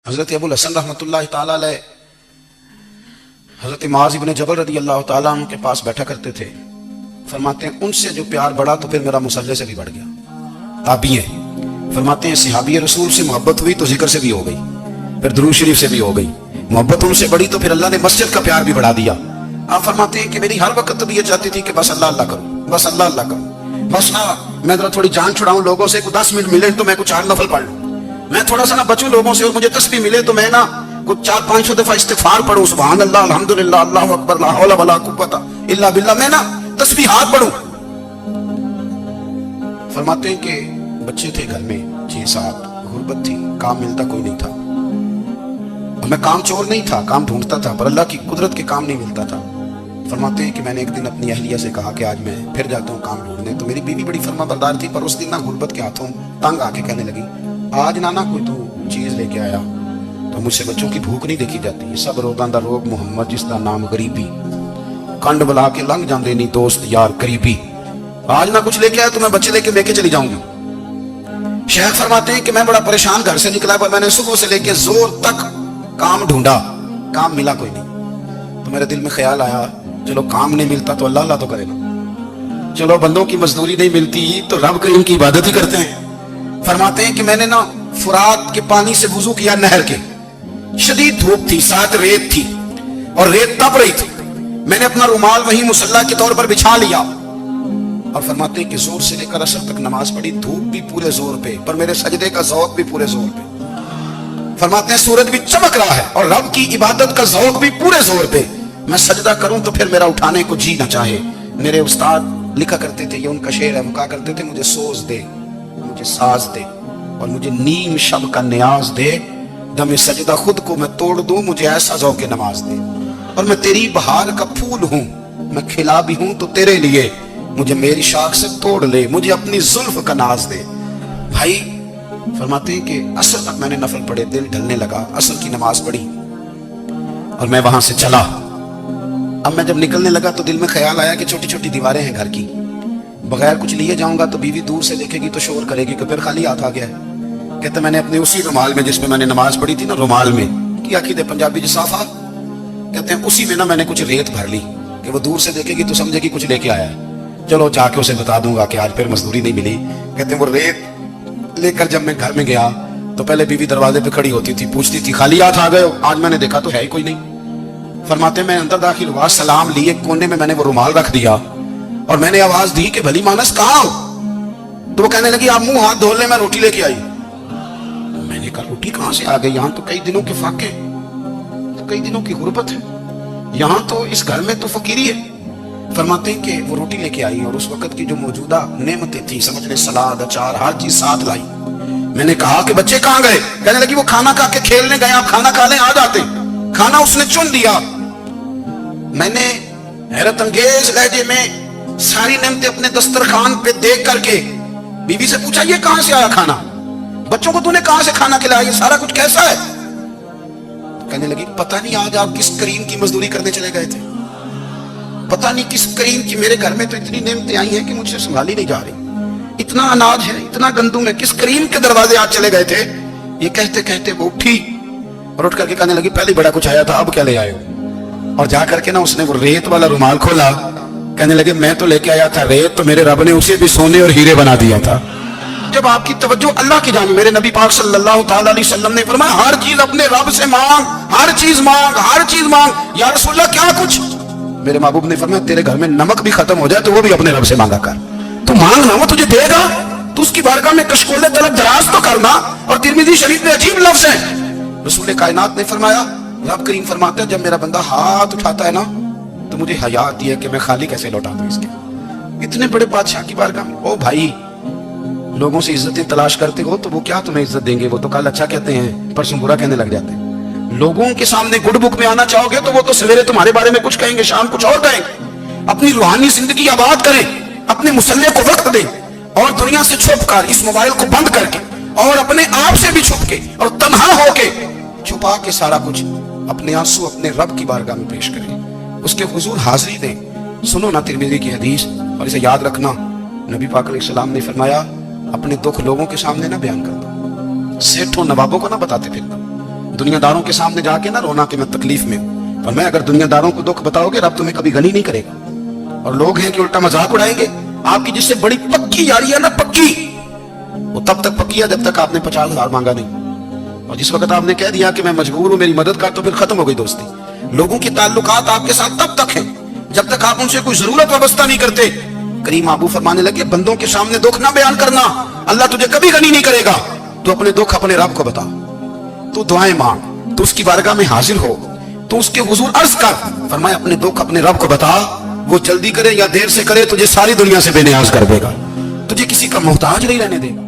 حضرت ابو الحسن رحمۃ اللہ تعالی علیہ حضرت معاذ ابن جبل رضی اللہ تعالیٰ عنہ کے پاس بیٹھا کرتے تھے. فرماتے ہیں ان سے جو پیار بڑھا تو پھر میرا مصلی سے بھی بڑھ گیا. تابعی ہیں. فرماتے ہیں صحابی رسول سے محبت ہوئی تو ذکر سے بھی ہو گئی, پھر درود شریف سے بھی ہو گئی. محبت ان سے بڑھی تو پھر اللہ نے مسجد کا پیار بھی بڑھا دیا. آپ فرماتے ہیں کہ میری ہر وقت طبیعت چاہتی تھی کہ بس اللہ اللہ کروں, بس اللہ اللہ کروں, بس میں ذرا تھوڑی جان چھڑاؤں لوگوں سے, 10 منٹ ملے تو میں کچھ 4 نفل پڑھ لوں, میں تھوڑا سا نہ بچوں لوگوں سے, اور مجھے تسبیح ملے تو میں نا کچھ 400-500 دفعہ استغفار پڑھوں, سبحان اللہ الحمدللہ اللہ اکبر لا حول ولا قوت الا باللہ, میں نا تسبیحات پڑھوں. فرماتے ہیں کہ بچے تھے گھر میں 6-7, غربت تھی, کام ملتا کوئی نہیں تھا, اور میں کام چور نہیں تھا, کام ڈھونڈتا تھا, پر اللہ کی قدرت کے کام نہیں ملتا تھا. فرماتے ہیں کہ میں نے ایک دن اپنی اہلیہ سے کہا کہ آج میں پھر جاتا ہوں کام ڈھونڈنے. تو میری بیوی بڑی فرما بردار تھی, پر اس دن نا غربت کے ہاتھوں تنگ آ کے کہنے لگی, آج نانا کوئی تو چیز لے کے آیا, تو مجھ سے بچوں کی بھوک نہیں دیکھی جاتی. سب روگاں دا روگ محمد جس دا نام غریبی, کنڈ بلا کے لنگ جاندے نہیں دوست یار قریبی. آج نہ کچھ لے کے آیا تو میں بچے لے کے چلی جاؤں گی. شیخ فرماتے ہیں کہ میں بڑا پریشان گھر سے نکلا, پر میں نے صبح سے لے کے زور تک کام ڈھونڈا, کام ملا کوئی نہیں. تو میرے دل میں خیال آیا, چلو کام نہیں ملتا تو اللہ اللہ تو کرے نا, چلو بندوں کی مزدوری نہیں ملتی تو رب کریم کی عبادت ہی کرتے ہیں. فرماتے ہیں کہ میں نے نا فرات کے پانی سے وضو کیا, نہر کے, شدید دھوپ تھی, ساتھ ریت تھی اور ریت تپ رہی تھی. میں نے اپنا رومال وہیں مصلی کے طور پر بچھا لیا, اور فرماتے ہیں کہ زور سے لے کر عصر تک نماز پڑھی. دھوپ بھی پورے زور پہ, پر میرے سجدے کا ذوق بھی پورے زور پہ. فرماتے ہیں سورج بھی چمک رہا ہے اور رب کی عبادت کا ذوق بھی پورے زور پہ. میں سجدہ کروں تو پھر میرا اٹھانے کو جی نہ چاہے. میرے استاد لکھا کرتے تھے, یہ ان کا شعر ہے, وہ کہا کرتے تھے, مجھے سوز دے, مجھے ساز دے, اور مجھے نیم شب کا نیاز دے, دم سجدہ خود کو میں توڑ دوں, مجھے ایسا ذوق نماز دے. اور میں تیری بہار کا پھول ہوں, میں کھلا بھی ہوں تو تیرے لیے, مجھے میری شاخ سے توڑ لے, مجھے اپنی زلف کا ناز دے. بھائی فرماتے ہیں کہ عصر تک میں نے نفل پڑھے, دل ڈھلنے لگا, عصر کی نماز پڑھی اور میں وہاں سے چلا. اب میں جب نکلنے لگا تو دل میں خیال آیا کہ چھوٹی چھوٹی دیواریں ہیں گھر کی, بغیر کچھ لیے جاؤں گا تو بیوی دور سے دیکھے گی تو شور کرے گی کہ پھر خالی ہاتھ آ گیا ہے. کہتے میں نے اپنے اسی رومال میں جس میں میں نے نماز پڑھی تھی نا, رومال میں کی عقیدے پنجابی جسافہ کہتے ہیں, اسی میں نا میں نے کچھ ریت بھر لی کہ وہ دور سے دیکھے گی تو سمجھے گی کچھ لے کے آیا ہے, چلو جا کے اسے بتا دوں گا کہ آج پھر مزدوری نہیں ملی. کہتے ہیں وہ ریت لے کر جب میں گھر میں گیا تو پہلے بیوی دروازے پہ کھڑی ہوتی تھی, پوچھتی تھی خالی ہاتھ آ گئے ہو, آج میں نے دیکھا تو ہے ہی کوئی نہیں. فرماتے میں اندر داخل ہوا, سلام لیے, کونے میں نے وہ رومال رکھ دیا اور میں نے آواز دی کہ بھلی مانس کہاں ہو. تو وہ کہنے لگی آپ منہ ہاتھ دھو لیں, میں روٹی لے کے آئی. میں نے کہا روٹی کہاں سے آ گئی, یہاں تو کئی دنوں کے فاقے, کئی دنوں کی غربت ہے, یہاں تو اس گھر میں تو فقیری ہے. فرماتے ہیں کہ وہ روٹی لے کے آئی اور اس وقت کی جو موجودہ نعمتیں تھیں, سمجھ لیں سلاد, اچار, ہر چیز ساتھ لائی. میں نے کہا کہ بچے کہاں گئے, کہنے لگی وہ کھانا کھا کے کھیلنے گئے, آپ کھانا کھا لیں آ جاتے. کھانا اس نے چن دیا. میں نے حیرت انگیز لہجے میں ساری نعمتیں اپنے دسترخوان پہ دیکھ کر کے بیوی سے پوچھا, یہ کہاں سے آیا کھانا, بچوں کو تو نے کہاں سے کھانا کھلایا, یہ سارا کچھ کیسا ہے. کہنے لگی پتہ نہیں آج آپ کس کریم کی مزدوری کرنے چلے گئے تھے, پتہ نہیں کس کریم کی, میرے گھر میں تو اتنی نعمتیں آئی ہیں کہ مجھ سے سنبھالی نہیں جا رہی, اتنا اناج ہے, اتنا گندم ہے, کس کریم کے دروازے آج چلے گئے تھے. یہ کہتے کہتے وہ اٹھی اور اٹھ کر کے کہنے لگی پہلے بڑا کچھ آیا تھا, اب کیا لے آئے ہو. اور جا کر کے نا اس نے وہ ریت والا رومال کھولا, کہنے لگے میں تو لے کے آیا تھا ریت, تو میرے رب نے اسے بھی سونے اور ہیرے بنا دیا تھا. جب آپ کی توجہ اللہ کی جانب, میرے نبی پاک صلی اللہ تعالی علیہ وسلم نے فرمایا ہر چیز اپنے رب سے مانگ, ہر چیز مانگ, ہر چیز مانگ. یا رسول اللہ کیا کچھ. میرے محبوب نے فرمایا تیرے گھر میں نمک بھی ختم ہو جائے تو وہ بھی اپنے رب سے مانگا کر, تو مانگ نہ, وہ تجھے دے گا, تو اس کی بارگاہ میں کشکول طلب دراز تو کرنا. اور ترمذی شریف میں عجیب لفظ ہے, رسول کائنات نے فرمایا, رب کریم فرماتا ہے جب میرا بندہ ہاتھ اٹھاتا ہے نا تو مجھے حیا آتی ہے کہ میں خالی کیسے لوٹا دوں اس کے. اتنے بڑے بادشاہ کی بارگاہ میں, او بھائی لوگوں سے عزتیں تلاش کرتے ہو تو وہ کیا تمہیں عزت دیں گے, وہ تو کل اچھا کہتے ہیں پرسوں برا کہنے لگ جاتے ہیں. لوگوں کے سامنے گڈ بک میں آنا چاہو گے تو وہ تو سویرے تمہارے بارے میں کچھ کہیں گے, شام کچھ اور کہیں گے. اپنی روحانی زندگی آباد کریں, اپنے مصلی کو وقت دیں, اور دنیا سے چھپ کر اس موبائل کو بند کر کے اور اپنے آپ سے بھی چھپ کے اور تنہا ہو کے چھپا کے سارا کچھ اپنے آنسو اپنے رب کی بارگاہ میں پیش کریں, اس کے حضور حاضری دیں. سنو نا ترمذی کی حدیث, اور اسے یاد رکھنا, نبی پاک علیہ السلام نے فرمایا اپنے دکھ لوگوں کے سامنے نہ بیان کرنا, سیٹھوں نوابوں کو نہ بتاتے پھرنا, دنیا داروں کے سامنے جا کے نہ رونا کہ میں تکلیف میں ہوں، اور میں اگر دنیا داروں کو دکھ بتاؤ گے رب تمہیں کبھی غنی نہیں کرے گا۔ اور لوگ ہیں کہ الٹا مذاق اڑائیں گے آپ کی، جس سے بڑی پکی یاری ہے نا، پکی، وہ تب تک پکی ہے جب تک آپ نے 50,000 مانگا نہیں، اور جس وقت آپ نے کہہ دیا کہ میں مجبور ہوں میری مدد کر، تو پھر ختم ہو گئی دوستی۔ لوگوں کی تعلقات آپ کے ساتھ تب تک ہیں جب تک آپ ان سے کوئی ضرورت وابستہ نہیں کرتے۔ کریم ابو فرمانے لگے بندوں کے سامنے دکھ نہ بیان کرنا، اللہ تجھے کبھی غنی نہیں کرے گا۔ تو اپنے دکھ اپنے رب کو بتا، تو دعائیں مانگ، تو اس کی بارگاہ میں حاضر ہو، تو اس کے حضور عرض کر۔ فرمایا اپنے دکھ اپنے رب کو بتا، وہ جلدی کرے یا دیر سے کرے تجھے ساری دنیا سے بے نیاز کر دے گا، تجھے کسی کا محتاج نہیں رہنے دے گا۔